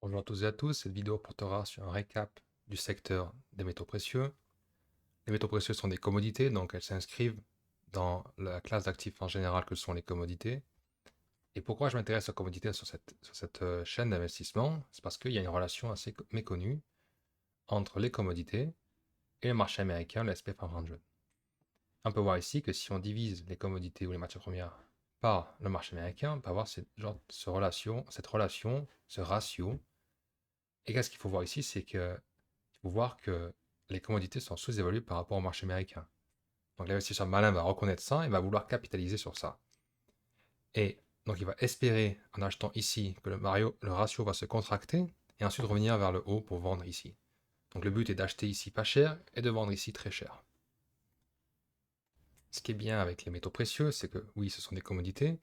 Bonjour à tous et à tous, cette vidéo portera sur un récap du secteur des métaux précieux. Les métaux précieux sont des commodités, donc elles s'inscrivent dans la classe d'actifs en général que sont les commodités. Et pourquoi je m'intéresse aux commodités sur cette chaîne d'investissement? C'est parce qu'il y a une relation assez méconnue entre les commodités et le marché américain, le S&P 500. On peut voir ici que si on divise les commodités ou les matières premières par le marché américain, on peut avoir cette relation, ce ratio. Et qu'est-ce qu'il faut voir ici, c'est que il faut voir que les commodités sont sous-évaluées par rapport au marché américain. Donc l'investisseur malin va reconnaître ça et va vouloir capitaliser sur ça. Et donc il va espérer, en achetant ici, que le ratio va se contracter et ensuite revenir vers le haut pour vendre ici. Donc le but est d'acheter ici pas cher et de vendre ici très cher. Ce qui est bien avec les métaux précieux, c'est que oui, ce sont des commodités,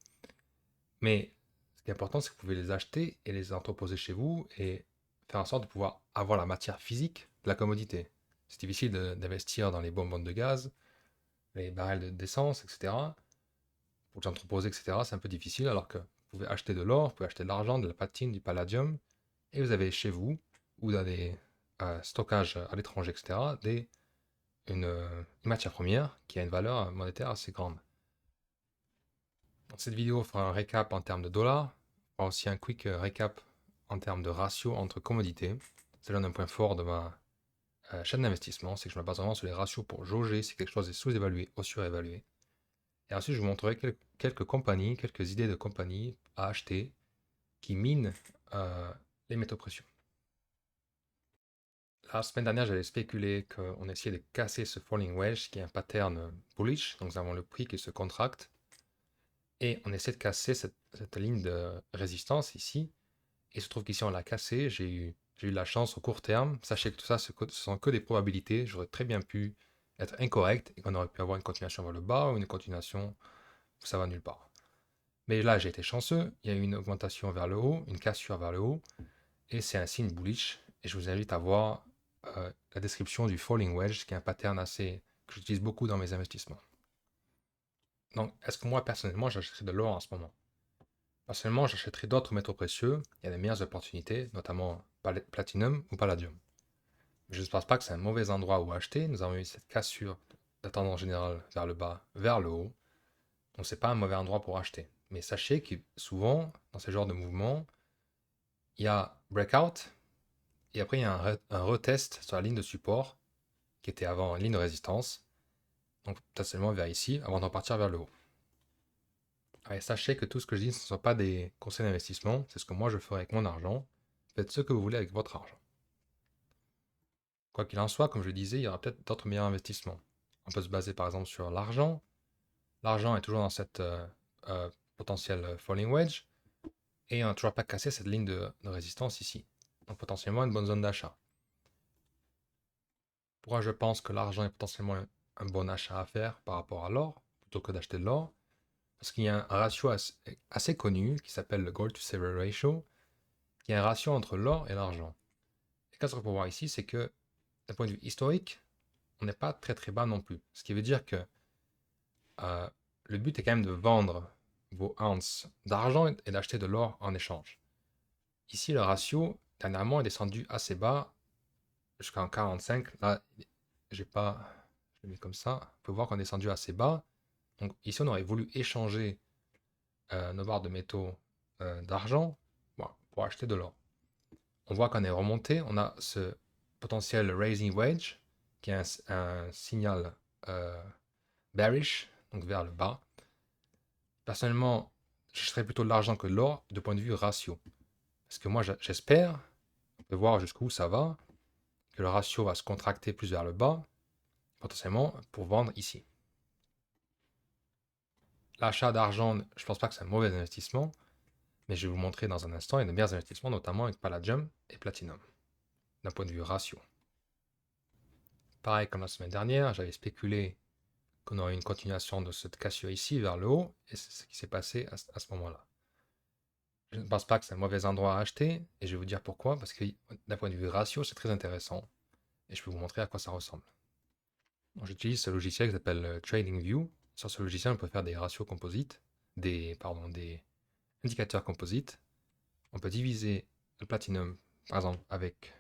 mais ce qui est important, c'est que vous pouvez les acheter et les entreposer chez vous et faire en sorte de pouvoir avoir la matière physique de la commodité. C'est difficile d'investir dans les bonbonnes de gaz, les barils d'essence, etc. Pour les entreposer, etc. C'est un peu difficile, alors que vous pouvez acheter de l'or, vous pouvez acheter de l'argent, de la platine, du palladium, et vous avez chez vous, ou dans des stockages à l'étranger, etc., une matière première qui a une valeur monétaire assez grande. Dans cette vidéo, on fera un récap en termes de dollars, on fera aussi un quick récap en termes de ratio entre commodités. C'est l'un des points forts de ma chaîne d'investissement, c'est que je me base vraiment sur les ratios pour jauger si quelque chose est sous-évalué ou surévalué. Et ensuite, je vous montrerai quelques compagnies, quelques idées de compagnies à acheter qui minent les métaux précieux. La semaine dernière, j'avais spéculé qu'on essayait de casser ce falling wedge qui est un pattern bullish. Donc, nous avons le prix qui se contracte. Et on essaie de casser cette ligne de résistance ici. Et il se trouve qu'ici, on l'a cassé. J'ai eu la chance au court terme. Sachez que tout ça, ce sont que des probabilités. J'aurais très bien pu être incorrect et qu'on aurait pu avoir une continuation vers le bas ou une continuation où ça va nulle part. Mais là, j'ai été chanceux. Il y a eu une augmentation vers le haut, une cassure vers le haut. Et c'est un signe bullish. Et je vous invite à voir la description du falling wedge, qui est un pattern que j'utilise beaucoup dans mes investissements. Donc, est-ce que moi, personnellement, j'achèterai de l'or en ce moment? Personnellement, j'achèterai d'autres métaux précieux. Il y a des meilleures opportunités, notamment platinum ou palladium. Je ne pense pas que c'est un mauvais endroit où acheter. Nous avons eu cette cassure de la tendance générale vers le bas, vers le haut. Donc, c'est pas un mauvais endroit pour acheter. Mais sachez que souvent, dans ce genre de mouvement, il y a breakout, et après il y a un retest sur la ligne de support, qui était avant une ligne de résistance. Donc, potentiellement vers ici, avant de repartir vers le haut. Et sachez que tout ce que je dis, ce ne sont pas des conseils d'investissement, c'est ce que moi je ferai avec mon argent. Faites ce que vous voulez avec votre argent. Quoi qu'il en soit, comme je le disais, il y aura peut-être d'autres meilleurs investissements. On peut se baser par exemple sur l'argent. L'argent est toujours dans cette potentielle falling wedge, et on n'a toujours pas cassé cette ligne de résistance ici. Donc potentiellement une bonne zone d'achat. Pourquoi je pense que l'argent est potentiellement un bon achat à faire par rapport à l'or, plutôt que d'acheter de l'or? Parce qu'il y a un ratio assez connu qui s'appelle le Gold to Silver Ratio, qui est un ratio entre l'or et l'argent. Et qu'est-ce qu'on peut voir ici, c'est que d'un point de vue historique, on n'est pas très très bas non plus. Ce qui veut dire que euh, le but est quand même de vendre vos ounces d'argent et d'acheter de l'or en échange. Ici, le ratio, dernièrement, est descendu assez bas, jusqu'en 45. Là, j'ai pas, je l'ai mis comme ça. Vous pouvez voir qu'on est descendu assez bas. Donc ici, on aurait voulu échanger nos barres de métaux d'argent, bon, pour acheter de l'or. On voit qu'on est remonté, on a ce potentiel raising wedge, qui est un signal bearish, donc vers le bas. Personnellement, j'achèterais plutôt de l'argent que de l'or, de point de vue ratio. Parce que moi, j'espère, on peut voir jusqu'où ça va, que le ratio va se contracter plus vers le bas, potentiellement pour vendre ici. L'achat d'argent, je ne pense pas que c'est un mauvais investissement, mais je vais vous montrer dans un instant, il y a de meilleurs investissements, notamment avec palladium et platinum, d'un point de vue ratio. Pareil comme la semaine dernière, j'avais spéculé qu'on aurait une continuation de cette cassure ici vers le haut, et c'est ce qui s'est passé à ce moment-là. Je ne pense pas que c'est un mauvais endroit à acheter, et je vais vous dire pourquoi, parce que d'un point de vue ratio, c'est très intéressant, et je peux vous montrer à quoi ça ressemble. J'utilise ce logiciel qui s'appelle TradingView. Sur ce logiciel, on peut faire des ratios composites, des indicateurs composites. On peut diviser le platinum par exemple avec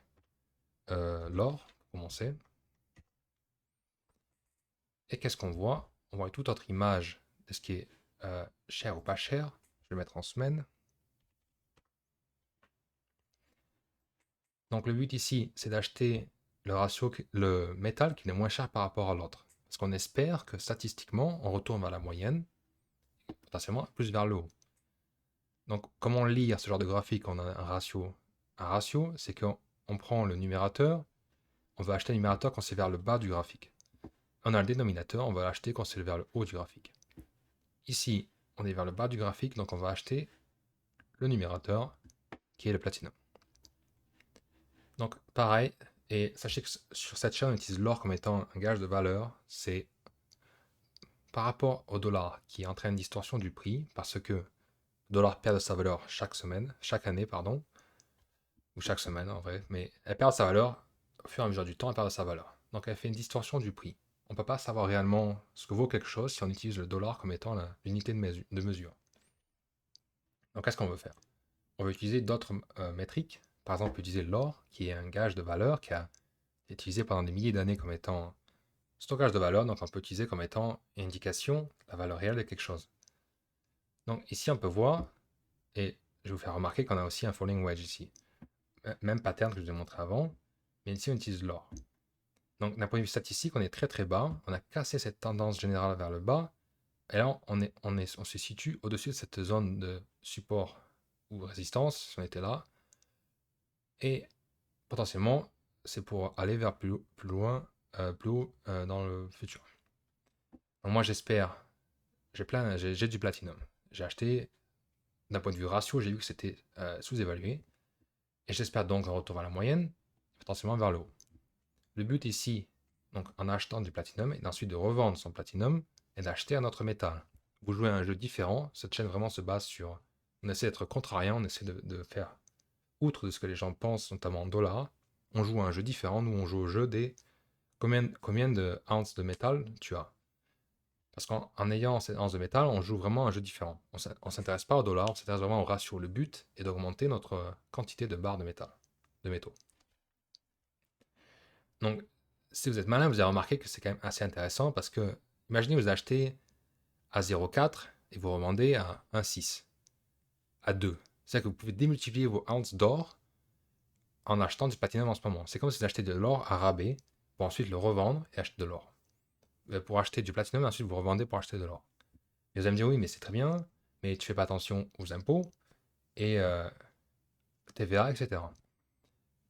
l'or, pour commencer. Et qu'est-ce qu'on voit? On voit une toute autre image de ce qui est cher ou pas cher. Je vais le mettre en semaine. Donc le but ici, c'est d'acheter le métal qui est moins cher par rapport à l'autre. Parce qu'on espère que statistiquement, on retourne vers la moyenne, potentiellement plus vers le haut. Donc comment lire ce genre de graphique? On a un ratio. Un ratio, c'est qu'on prend le numérateur, on va acheter le numérateur quand c'est vers le bas du graphique. On a le dénominateur, on va l'acheter quand c'est vers le haut du graphique. Ici, on est vers le bas du graphique, donc on va acheter le numérateur qui est le platinum. Donc pareil, et sachez que sur cette chaîne, on utilise l'or comme étant un gage de valeur. C'est par rapport au dollar qui entraîne une distorsion du prix parce que le dollar perd de sa valeur chaque année, pardon, ou chaque semaine en vrai, mais elle perd de sa valeur au fur et à mesure du temps, elle perd de sa valeur. Donc elle fait une distorsion du prix. On ne peut pas savoir réellement ce que vaut quelque chose si on utilise le dollar comme étant l'unité de mesure. Donc qu'est-ce qu'on veut faire? On veut utiliser d'autres métriques. Par exemple, on peut utiliser l'or, qui est un gage de valeur qui a été utilisé pendant des milliers d'années comme étant stockage de valeur. Donc on peut utiliser comme étant une indication de la valeur réelle de quelque chose. Donc ici, on peut voir, et je vais vous faire remarquer qu'on a aussi un falling wedge ici. Même pattern que je vous ai montré avant, mais ici on utilise l'or. Donc d'un point de vue statistique, on est très très bas. On a cassé cette tendance générale vers le bas. Et là, on se situe au-dessus de cette zone de support ou résistance, si on était là. Et potentiellement, c'est pour aller vers plus loin, plus haut dans le futur. Donc moi, j'espère, j'ai du platinum. J'ai acheté, d'un point de vue ratio, j'ai vu que c'était sous-évalué. Et j'espère donc un retour vers la moyenne, potentiellement vers le haut. Le but ici, donc en achetant du platinum, et ensuite de revendre son platinum, et d'acheter un autre métal. Vous jouez à un jeu différent. Cette chaîne vraiment se base sur... On essaie d'être contrariant, on essaie de faire outre de ce que les gens pensent, notamment en dollars. On joue à un jeu différent. Nous, on joue au jeu des combien de ounces de métal tu as. Parce qu'en ayant ces ounces de métal, on joue vraiment un jeu différent. On ne s'intéresse pas au dollar, on s'intéresse vraiment au ratio. Le but est d'augmenter notre quantité de barres de métal, de métaux. Donc, si vous êtes malin, vous avez remarqué que c'est quand même assez intéressant parce que, imaginez vous achetez à 0,4 et vous revendez à 1,6, à 2. C'est-à-dire que vous pouvez démultiplier vos ounces d'or en achetant du platinum en ce moment. C'est comme si vous achetez de l'or à rabais pour ensuite le revendre et acheter de l'or. Pour acheter du platinum, ensuite vous revendez pour acheter de l'or. Et vous allez me dire, oui, mais c'est très bien, mais tu fais pas attention aux impôts et TVA, etc.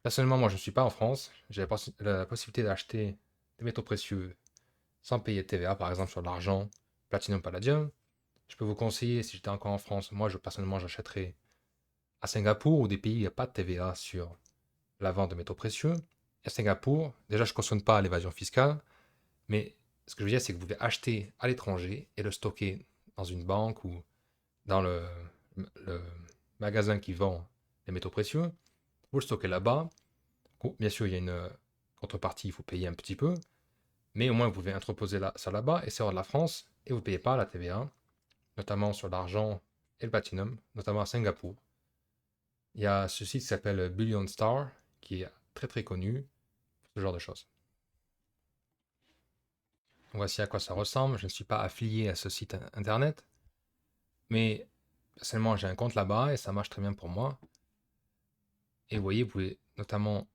Personnellement, moi, je ne suis pas en France. J'ai la possibilité d'acheter des métaux précieux sans payer de TVA, par exemple sur de l'argent, platinum, palladium. Je peux vous conseiller, si j'étais encore en France, moi, personnellement, j'achèterais à Singapour ou des pays où il n'y a pas de TVA sur la vente de métaux précieux. À Singapour, déjà, je ne cautionne pas l'évasion fiscale, mais ce que je veux dire, c'est que vous pouvez acheter à l'étranger et le stocker dans une banque ou dans le magasin qui vend les métaux précieux. Vous le stockez là-bas. Bien sûr, il y a une contrepartie, il faut payer un petit peu, mais au moins vous pouvez entreposer ça là-bas et c'est hors de la France et vous ne payez pas la TVA, notamment sur l'argent et le platinum, notamment à Singapour. Il y a ce site qui s'appelle Billion Star, qui est très très connu pour ce genre de choses. Voici à quoi ça ressemble. Je ne suis pas affilié à ce site internet, mais personnellement j'ai un compte là-bas et ça marche très bien pour moi. Et vous voyez, vous pouvez notamment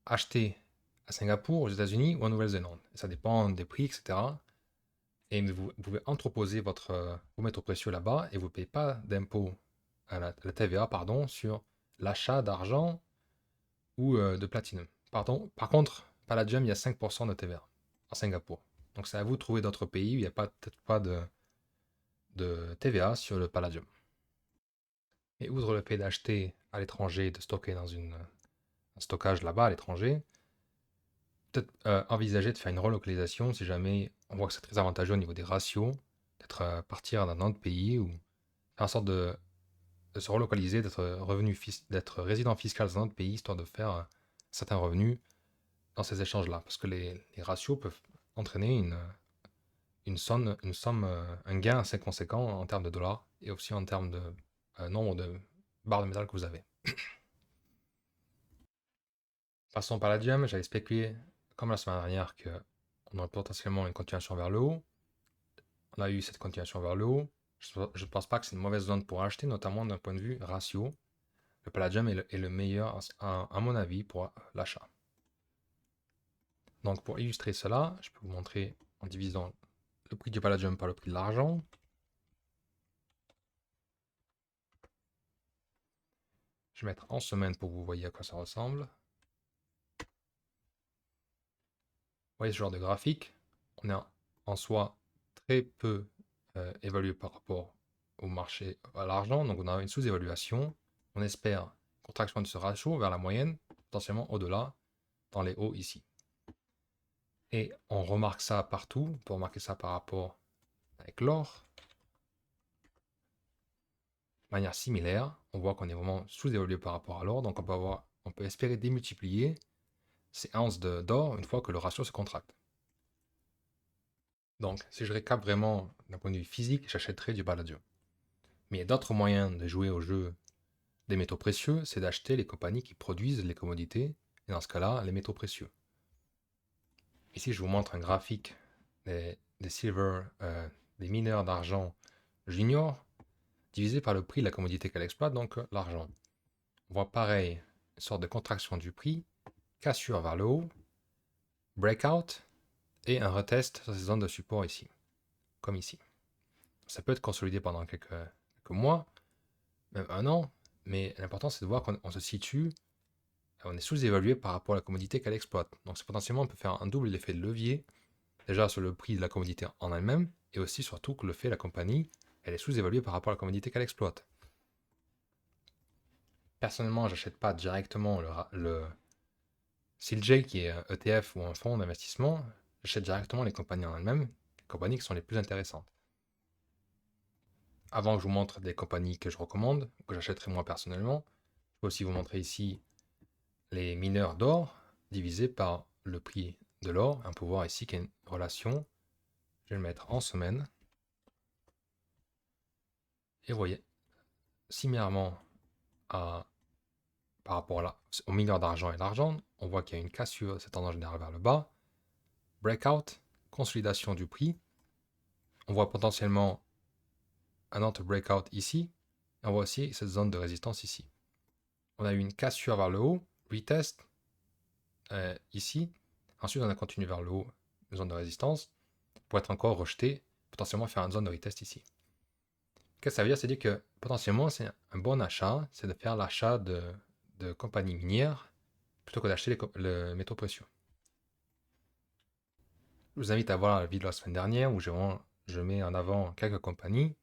acheter à Singapour, aux États-Unis ou en Nouvelle-Zélande. Ça dépend des prix, etc. Et vous pouvez entreposer vos métaux précieux là-bas et vous ne payez pas d'impôt à la TVA pardon, sur l'achat d'argent ou de platinum. Par contre, Palladium, il y a 5% de TVA à Singapour. Donc c'est à vous de trouver d'autres pays où il n'y a peut-être pas de TVA sur le Palladium. Et outre le fait d'acheter à l'étranger et de stocker dans un stockage là-bas à l'étranger, peut-être envisager de faire une relocalisation si jamais on voit que c'est très avantageux au niveau des ratios, d'être partir dans un autre pays ou faire en sorte de se relocaliser, d'être résident fiscal dans un autre pays, histoire de faire certains revenus dans ces échanges-là. Parce que les ratios peuvent entraîner un gain assez conséquent en termes de dollars et aussi en termes de nombre de barres de métal que vous avez. Passons par Palladium, j'avais spéculé, comme la semaine dernière, qu'on aurait potentiellement une continuation vers le haut. On a eu cette continuation vers le haut. Je ne pense pas que c'est une mauvaise zone pour acheter, notamment d'un point de vue ratio. Le Palladium est le meilleur, à mon avis, pour l'achat. Donc pour illustrer cela, je peux vous montrer en divisant le prix du Palladium par le prix de l'argent. Je vais mettre en semaine pour que vous voyez à quoi ça ressemble. Vous voyez ce genre de graphique. On est en soi très peu évalué par rapport au marché, à l'argent. Donc on a une sous-évaluation. On espère contraction de ce ratio vers la moyenne, potentiellement au-delà, dans les hauts ici. Et on remarque ça partout. On peut remarquer ça par rapport avec l'or. De manière similaire, on voit qu'on est vraiment sous-évalué par rapport à l'or. Donc on peut espérer démultiplier ces ounces d'or une fois que le ratio se contracte. Donc, si je récap vraiment d'un point de vue physique, j'achèterais du palladium. Mais il y a d'autres moyens de jouer au jeu des métaux précieux, c'est d'acheter les compagnies qui produisent les commodités, et dans ce cas-là, les métaux précieux. Ici, je vous montre un graphique des des mineurs d'argent junior, divisé par le prix de la commodité qu'elle exploite, donc l'argent. On voit pareil, une sorte de contraction du prix, cassure vers le haut, breakout, et un retest sur ces zones de support ici, comme ici. Ça peut être consolidé pendant quelques mois, même un an, mais l'important c'est de voir qu'on se situe, on est sous-évalué par rapport à la commodité qu'elle exploite. Donc potentiellement on peut faire un double effet de levier, déjà sur le prix de la commodité en elle-même, et aussi surtout que le fait la compagnie, elle est sous-évaluée par rapport à la commodité qu'elle exploite. Personnellement, j'achète pas directement le CILJ qui est un ETF ou un fonds d'investissement, j'achète directement les compagnies en elles-mêmes, les compagnies qui sont les plus intéressantes. Avant que je vous montre des compagnies que je recommande, que j'achèterai moi personnellement, je peux aussi vous montrer ici les mineurs d'or divisés par le prix de l'or. On peut voir ici qu'il y a une relation. Je vais le mettre en semaine. Et vous voyez, similairement par rapport aux mineurs d'argent et l'argent, on voit qu'il y a une cassure, cette tendance générale vers le bas. Breakout, consolidation du prix. On voit potentiellement un autre breakout ici. Et on voit aussi cette zone de résistance ici. On a eu une cassure vers le haut, retest ici. Ensuite, on a continué vers le haut, une zone de résistance, pour être encore rejeté, potentiellement faire une zone de retest ici. Qu'est-ce que ça veut dire? C'est dire que potentiellement, c'est un bon achat, c'est de faire l'achat de compagnies minières plutôt que d'acheter les métaux précieux. Je vous invite à voir la vidéo de la semaine dernière où je mets en avant quelques compagnies.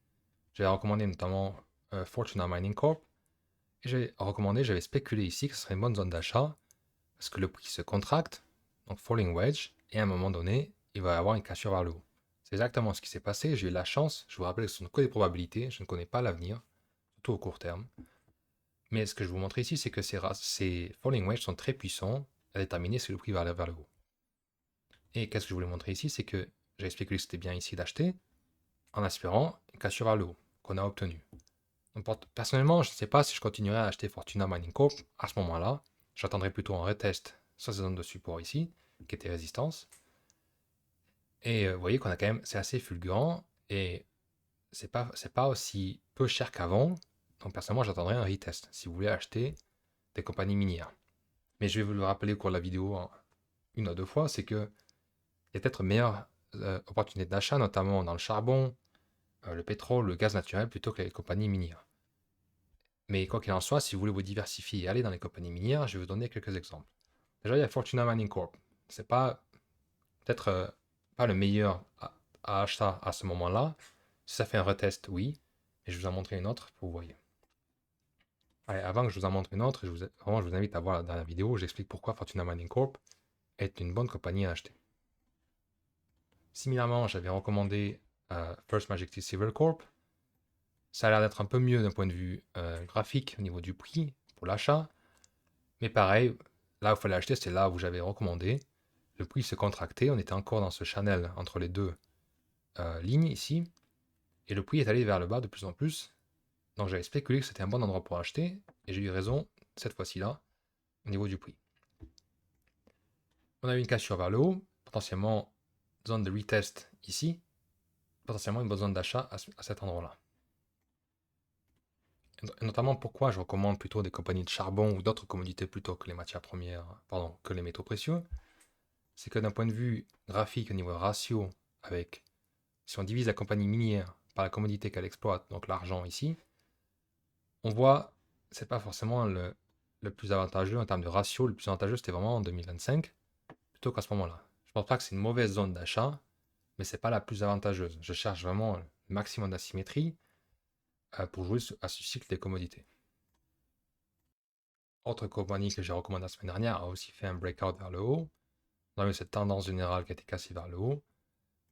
J'ai recommandé notamment Fortuna Mining Corp. Et j'avais spéculé ici que ce serait une bonne zone d'achat parce que le prix se contracte, donc falling wedge, et à un moment donné, il va y avoir une cassure vers le haut. C'est exactement ce qui s'est passé, j'ai eu la chance, je vous rappelle que ce sont que des probabilités, je ne connais pas l'avenir, surtout au court terme. Mais ce que je vous montre ici, c'est que ces falling wedges sont très puissants à déterminer si le prix va aller vers le haut. Et qu'est-ce que je voulais montrer ici, c'est que j'ai spéculé que c'était bien ici d'acheter, en espérant une cassure vers le haut, qu'on a obtenue. Donc, personnellement, je ne sais pas si je continuerai à acheter Fortuna Mining Corp à ce moment-là. J'attendrai plutôt un retest sur ces zones de support ici, qui étaient résistance. Et vous voyez qu'on a quand même, c'est assez fulgurant et c'est pas aussi peu cher qu'avant. Donc personnellement, j'attendrai un retest si vous voulez acheter des compagnies minières. Mais je vais vous le rappeler au cours de la vidéo une ou deux fois, c'est que il y a peut-être meilleure opportunité d'achat, notamment dans le charbon, le pétrole, le gaz naturel, plutôt que les compagnies minières. Mais quoi qu'il en soit, si vous voulez vous diversifier et aller dans les compagnies minières, je vais vous donner quelques exemples. Déjà, il y a Fortuna Mining Corp. C'est pas peut-être pas le meilleur à acheter à ce moment-là. Si ça fait un retest, oui. Et je vais vous en montrer une autre pour vous voyez. Allez, avant que je vous en montre une autre, vraiment, je vous invite à voir la dernière vidéo où j'explique pourquoi Fortuna Mining Corp est une bonne compagnie à acheter. Similairement, j'avais recommandé First Majestic Silver Corp. Ça a l'air d'être un peu mieux d'un point de vue graphique au niveau du prix pour l'achat. Mais pareil, là où il fallait acheter, c'est là où j'avais recommandé. Le prix se contractait, on était encore dans ce channel entre les deux lignes ici. Et le prix est allé vers le bas de plus en plus. Donc j'avais spéculé que c'était un bon endroit pour acheter. Et j'ai eu raison cette fois-ci là au niveau du prix. On a eu une cassure vers le haut, potentiellement zone de retest ici, potentiellement une bonne zone d'achat à cet endroit-là. Et notamment pourquoi je recommande plutôt des compagnies de charbon ou d'autres commodités plutôt que les matières premières, pardon, que les métaux précieux, c'est que d'un point de vue graphique au niveau ratio, avec si on divise la compagnie minière par la commodité qu'elle exploite, donc l'argent ici, on voit c'est pas forcément le plus avantageux en termes de ratio. Le plus avantageux c'était vraiment en 2025 plutôt qu'à ce moment-là. Je pense pas que c'est une mauvaise zone d'achat, mais c'est pas la plus avantageuse. Je cherche vraiment le maximum d'asymétrie pour jouer à ce cycle des commodités. Autre compagnie que j'ai recommandé la semaine dernière a aussi fait un breakout vers le haut. On a eu cette tendance générale qui a été cassée vers le haut.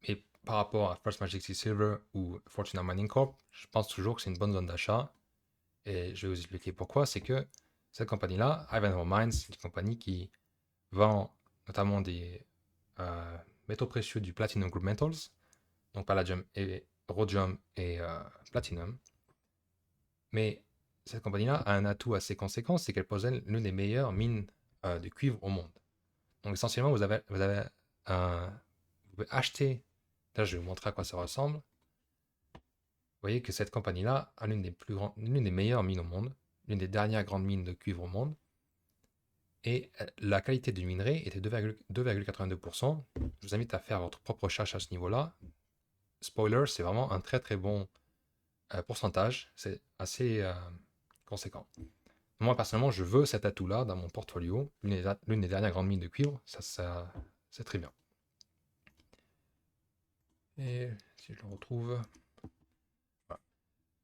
Mais par rapport à First Majestic Silver ou Fortuna Mining Corp, je pense toujours que c'est une bonne zone d'achat. Et je vais vous expliquer pourquoi. C'est que cette compagnie-là, Ivanhoe Mines, c'est une compagnie qui vend notamment des métaux précieux du Platinum Group Metals, donc palladium et rhodium et platinum. Mais cette compagnie-là a un atout assez conséquent, c'est qu'elle possède l'une des meilleures mines de cuivre au monde. Donc essentiellement, vous pouvez acheter, là je vais vous montrer à quoi ça ressemble. Vous voyez que cette compagnie-là a l'une des meilleures mines au monde, l'une des dernières grandes mines de cuivre au monde. Et la qualité du minerai était 2,82%. Je vous invite à faire votre propre recherche à ce niveau-là. Spoiler, c'est vraiment un très très bon pourcentage. C'est assez conséquent. Moi, personnellement, je veux cet atout-là dans mon portfolio. L'une des dernières grandes mines de cuivre, ça c'est très bien. Et si je le retrouve... Voilà.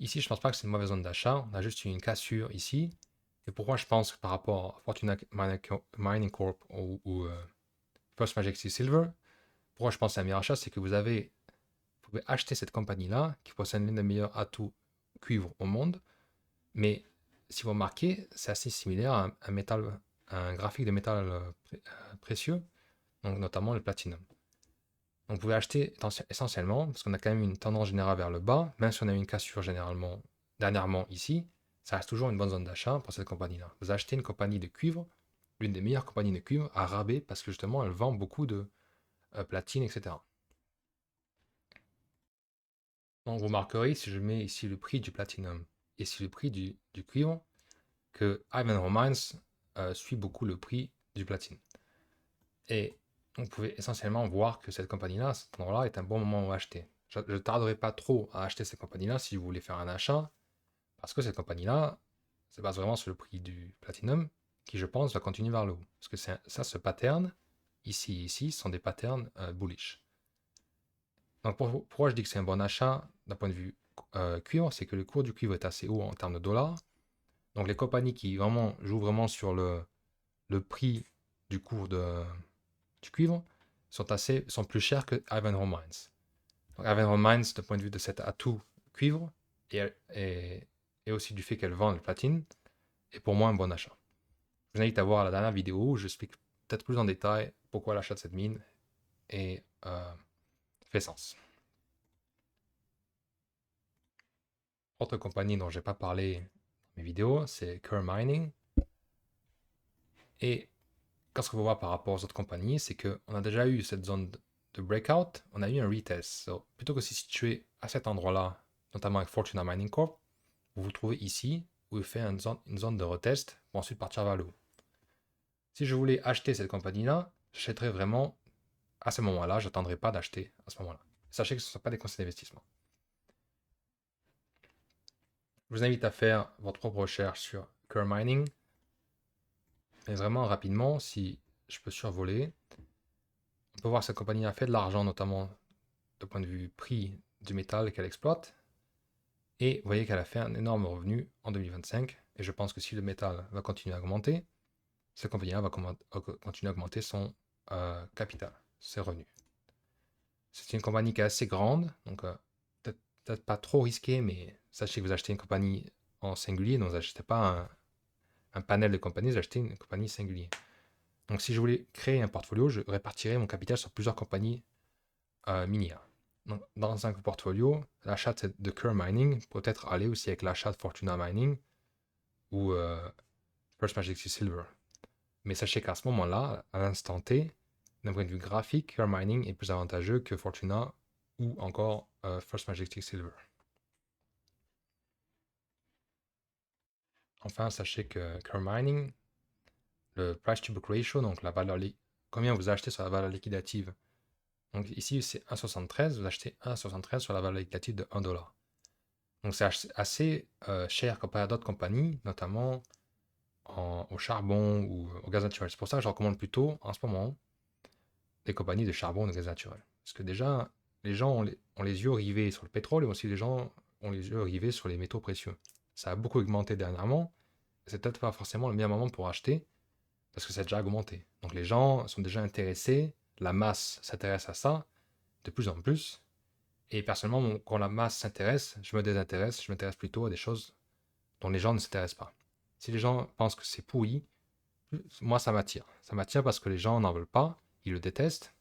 Ici, je ne pense pas que c'est une mauvaise zone d'achat. On a juste une cassure ici. Et pourquoi je pense que par rapport à Fortuna Mining Corp ou First Majestic Silver, pourquoi je pense que c'est un meilleur achat, c'est que vous pouvez acheter cette compagnie-là, qui possède l'un des meilleurs atouts cuivre au monde, mais si vous remarquez, c'est assez similaire à un graphique de métal précieux, donc notamment le platinum. Donc vous pouvez acheter essentiellement, parce qu'on a quand même une tendance générale vers le bas, même si on a eu une cassure généralement dernièrement ici, ça reste toujours une bonne zone d'achat pour cette compagnie-là. Vous achetez une compagnie de cuivre, l'une des meilleures compagnies de cuivre, à rabais, parce que justement elle vend beaucoup de platine, etc. Donc vous remarquerez, si je mets ici le prix du platinum et ici le prix du cuivre, que Ivanhoe Mines suit beaucoup le prix du platine. Et vous pouvez essentiellement voir que cette compagnie-là, à cet endroit-là, est un bon moment où acheter. Je ne tarderai pas trop à acheter cette compagnie-là si vous voulez faire un achat, parce que cette compagnie-là se base vraiment sur le prix du platinum, qui je pense va continuer vers le haut. Parce que ce pattern, ici et ici, sont des patterns bullish. Donc pourquoi je dis que c'est un bon achat d'un point de vue cuivre, c'est que le cours du cuivre est assez haut en termes de dollars. Donc les compagnies qui vraiment jouent vraiment sur le prix du cours du cuivre sont plus chères que Ivanhoe Mines. Donc Ivanhoe Mines, d'un point de vue de cet atout cuivre, et aussi du fait qu'elle vend le platine, est pour moi un bon achat. Je vous invite à voir la dernière vidéo où j'explique peut-être plus en détail pourquoi l'achat de cette mine fait sens. Autre compagnie dont je n'ai pas parlé dans mes vidéos, c'est Kerr Mining. Et qu'est-ce qu'on va voir par rapport aux autres compagnies, c'est qu'on a déjà eu cette zone de breakout, on a eu un retest. Plutôt que de se situer à cet endroit-là, notamment avec Fortuna Mining Corp, vous vous trouvez ici, où il fait une zone de retest pour ensuite partir vers le haut. Si je voulais acheter cette compagnie-là, j'achèterais vraiment à ce moment-là, je n'attendrai pas d'acheter à ce moment-là. Sachez que ce ne sont pas des conseils d'investissement. Je vous invite à faire votre propre recherche sur Kerr Mining. Mais vraiment rapidement, si je peux survoler, on peut voir que cette compagnie a fait de l'argent, notamment du point de vue prix du métal qu'elle exploite. Et vous voyez qu'elle a fait un énorme revenu en 2025. Et je pense que si le métal va continuer à augmenter, cette compagnie-là va continuer à augmenter son capital, ses revenus. C'est une compagnie qui est assez grande, donc peut-être pas trop risquée, mais sachez que vous achetez une compagnie en singulier, donc vous n'achetez pas un panel de compagnies, vous achetez une compagnie singulier. Donc si je voulais créer un portfolio, je répartirais mon capital sur plusieurs compagnies minières. Donc, dans un portfolio, l'achat de Kerr Mining peut être aller aussi avec l'achat de Fortuna Mining ou First Majestic Silver. Mais sachez qu'à ce moment-là, à l'instant T, d'un point de vue graphique, Curve Mining est plus avantageux que Fortuna ou encore First Majestic Silver. Enfin, sachez que Curve Mining, le price to book ratio, donc la valeur combien vous achetez sur la valeur liquidative. Donc ici, c'est 1,73, vous achetez 1,73 sur la valeur liquidative de 1 $. Donc c'est assez cher comparé à d'autres compagnies, notamment au charbon ou au gaz naturel. C'est pour ça que je recommande plutôt, en ce moment, des compagnies de charbon ou de gaz naturel. Parce que déjà, les gens ont les yeux rivés sur le pétrole et aussi les gens ont les yeux rivés sur les métaux précieux. Ça a beaucoup augmenté dernièrement. C'est peut-être pas forcément le meilleur moment pour acheter parce que ça a déjà augmenté. Donc les gens sont déjà intéressés, la masse s'intéresse à ça de plus en plus. Et personnellement, quand la masse s'intéresse, je me désintéresse, je m'intéresse plutôt à des choses dont les gens ne s'intéressent pas. Si les gens pensent que c'est pourri, moi ça m'attire. Ça m'attire parce que les gens n'en veulent pas, ils le détestent.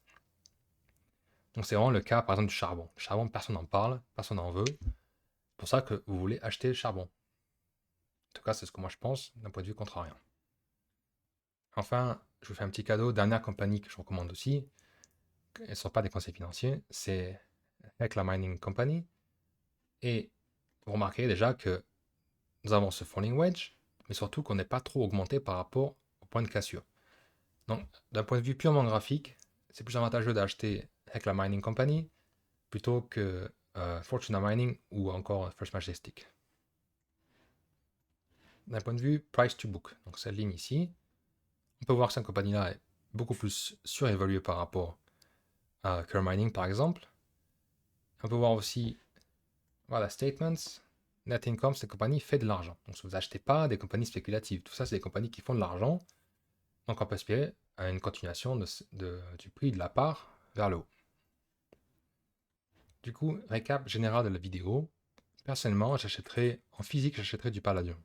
Donc c'est vraiment le cas par exemple du charbon. Le charbon, personne n'en parle, personne n'en veut. C'est pour ça que vous voulez acheter le charbon. En tout cas, c'est ce que moi je pense d'un point de vue contrariant. Enfin, je vous fais un petit cadeau. Dernière compagnie que je recommande aussi, elles ne sont pas des conseils financiers, c'est Hecla Mining Company. Et vous remarquerez déjà que nous avons ce falling wedge, mais surtout qu'on n'est pas trop augmenté par rapport au point de cassure. Donc, d'un point de vue purement graphique, c'est plus avantageux d'acheter Hecla Mining Company plutôt que Fortuna Mining ou encore First Majestic. D'un point de vue price to book, donc cette ligne ici, on peut voir que cette compagnie-là est beaucoup plus surévaluée par rapport à Curve Mining par exemple. On peut voir aussi, voilà, statements, net income, cette compagnie fait de l'argent. Donc, si vous n'achetez pas des compagnies spéculatives, tout ça, c'est des compagnies qui font de l'argent. Donc, on peut espérer une continuation du prix de la part vers le haut. Du coup, récap général de la vidéo. Personnellement, j'achèterais en physique, j'achèterais du palladium.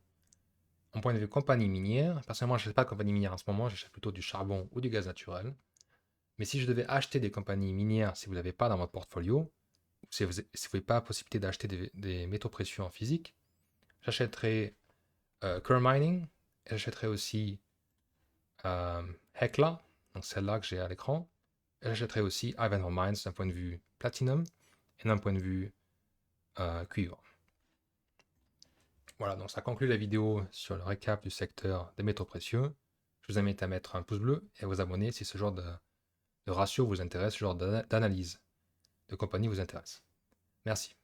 En point de vue compagnie minière, personnellement, je n'achète pas de compagnie minière en ce moment, j'achète plutôt du charbon ou du gaz naturel. Mais si je devais acheter des compagnies minières, si vous n'avez pas dans votre portfolio, si vous n'avez pas la possibilité d'acheter des métaux précieux en physique, j'achèterais Curve Mining, et j'achèterais aussi Hecla, donc celle-là que j'ai à l'écran, et j'achèterais aussi Ivanhoe Mines d'un point de vue platinum et d'un point de vue cuivre. Voilà, donc ça conclut la vidéo sur le récap du secteur des métaux précieux. Je vous invite à mettre un pouce bleu et à vous abonner si ce genre de ratio vous intéresse, ce genre d'analyse de compagnie vous intéresse. Merci.